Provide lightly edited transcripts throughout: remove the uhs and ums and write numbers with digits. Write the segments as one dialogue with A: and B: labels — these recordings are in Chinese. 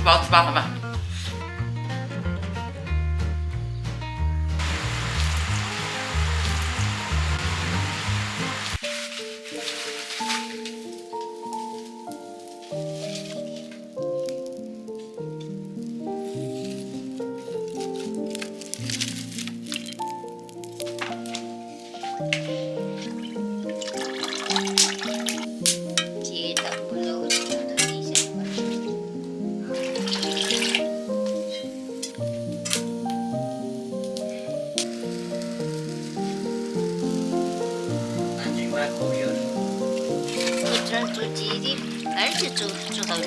A: 饱吃饱了嘛。
B: 做鸡的，二是做好了，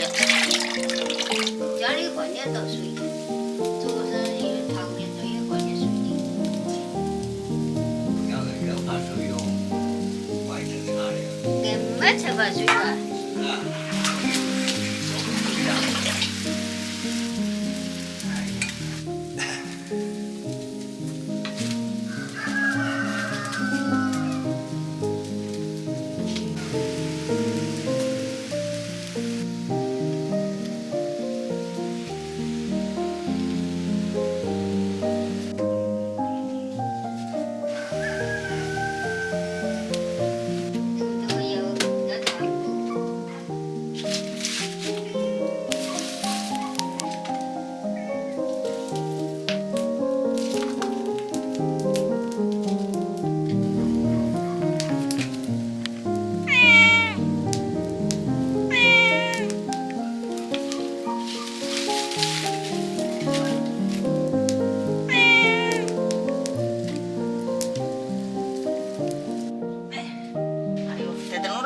B: 家里过年到水，做生意旁边都有过年水的。
C: 要是人怕水用，外头查的。
B: 给买才把水吧。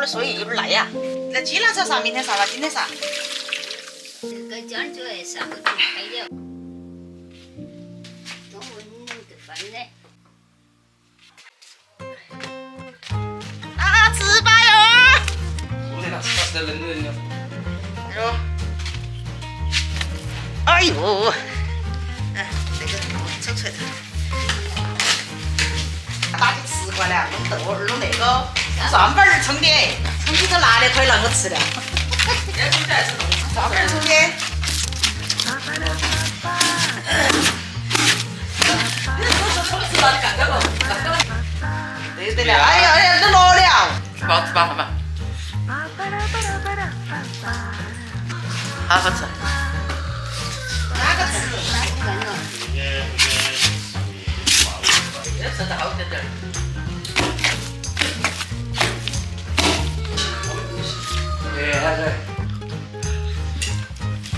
A: 所以有点赖呀。那鸡拿出来杀，明天杀了，今天杀。
B: 这个酱就爱杀，我就开了。中午你的饭呢？
A: 啊，吃吧哟！
C: 我在那吃的冷人了。
A: 哎呦，哎，这个抽出来的。打起吃过了，弄豆儿，弄那个。蒜瓣儿冲的，冲起头辣的可以让我吃了。蒜瓣儿冲的。对对了，哎呀哎呀，都落了。吃饱吃饱嘛。好好吃。哪个吃？要吃得好点点。
C: 还是。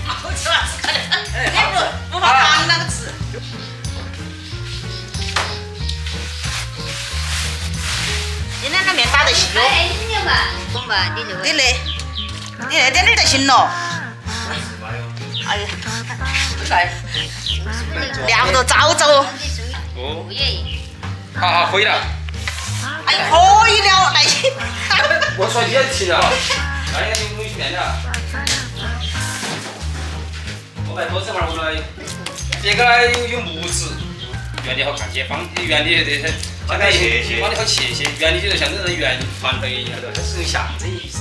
A: 好吃吧，吃快点。哎，不怕糖那个吃。今天那面打得行哟。
B: 哎，你嘛，懂吧？你那
A: 那点点就行了。哎呀，来，料都找找。
C: 哦。好，可以了。
A: 哎，可以了，来。
C: 我说你也吃了。那也你去面了。我来多这会儿，我来。这个呢有木质，原理好看些，放原理这些，放的好切些，原理就是像这种圆团头一样的，它是象征意思。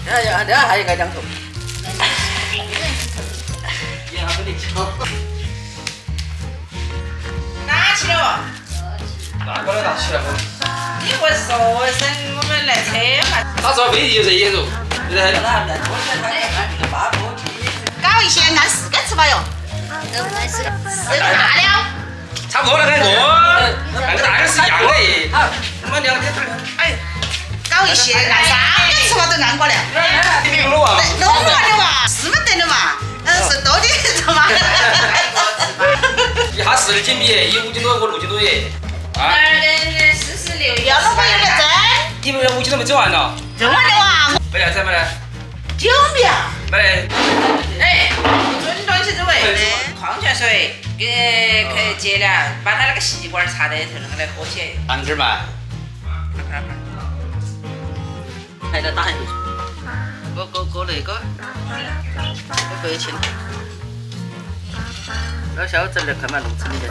A: 这还有个两头。
C: 也还不得抢。
A: 拿起了。
C: 拿过来拿起来。
A: 你会说一声我们来车嘛？
C: 他说飞机就这些肉，对不对？
A: 搞一些按4个吃吧哟。4个大了。
C: 差不多了，跟我那个大的是一样的。好，我们2天。
A: 哎，搞一些按3个吃吧都按过了。
C: 你弄完了？
A: 弄完了嘛，是没得的嘛。是多的是嘛。
C: 一下10斤米，一5斤多，我6斤多耶。啊。
B: 2个46。
A: 要了我有个针。
C: 你们5斤都没整完了？
A: 整完了哇。
C: 没来噻，没来。
A: 酒米啊。
C: 没来。
D: 哎，准东西之味的矿泉水，给接了，把它那个吸管插在头，那个来喝起来。
C: 当点嘛。
A: 还得打下去。搁那个，搁白青。老小子来快嘛，弄成的。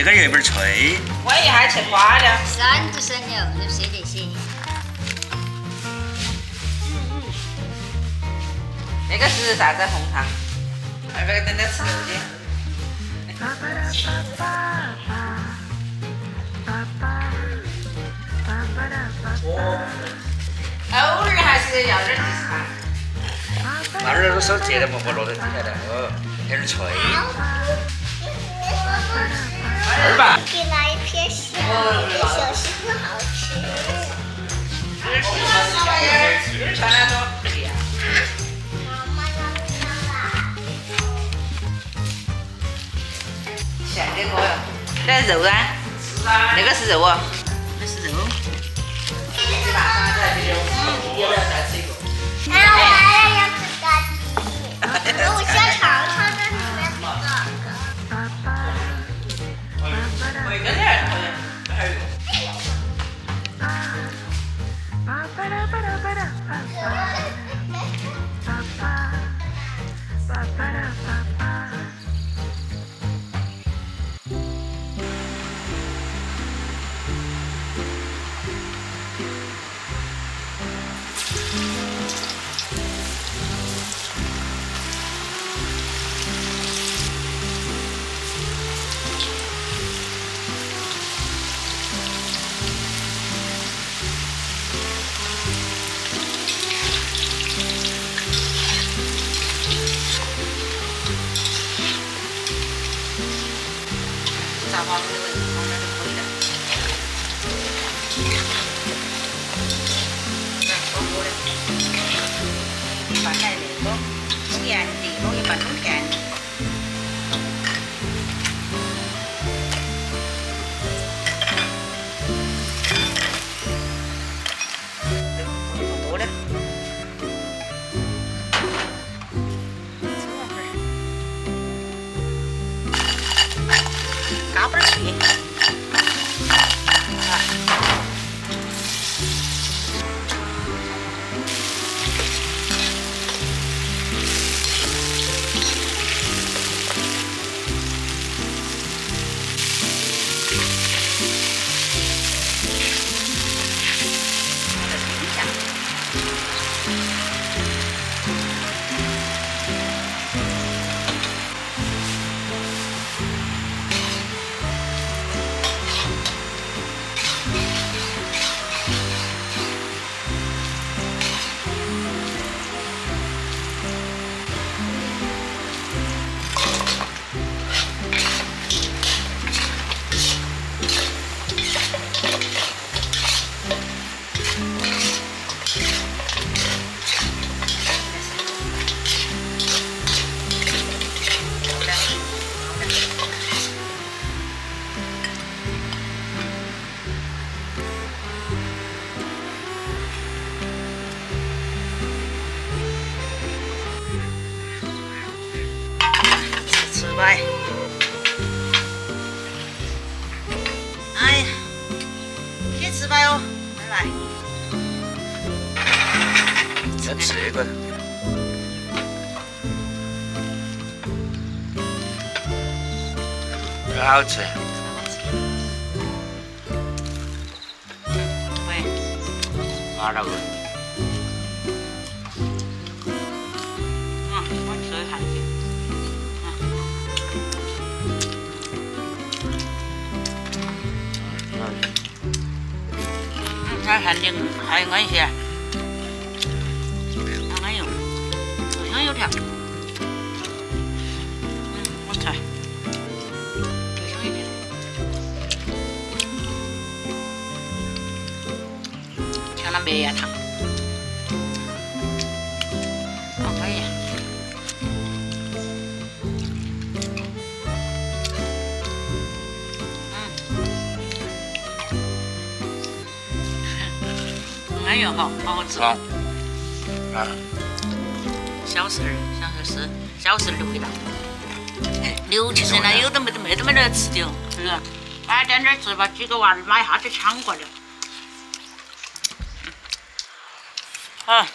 E: 那个有点脆。
D: 我一下去刮了。
B: 散就散了，就碎得些。
D: 那个是啥子红糖？二百个等着吃肉的。偶尔还是要点地茶。
E: 那儿都手接的不落在底下的，哦，有点脆。二吧。
F: 给那一片小小西很好吃。
D: 今儿穿那种不一样。咸的锅哟，这肉啊。那个是肉啊，
B: 那是肉。
F: 哎，我还要吃炸鸡，我想尝尝那里面是哪
D: 会跟点儿，
A: 炸黄的放那就可以了。来，火锅的，拌来那个甜的，弄一拌弄甜的。多的。嘎巴儿脆。吃呗。哎呀，先吃呗哦，来。
E: 要吃这个，很好吃。
A: 喂，
E: 麻辣味。
A: 我吃一下去。它还灵，还安些，还安用，又香又甜。我吃，又香又甜。像那梅芽糖，可以。安用好，好好吃。
E: 啊。
A: 小时候，是小时候的味道。60岁了，有的没得吃的，是不是？买点点吃吧，几个娃儿买下去抢过了。好。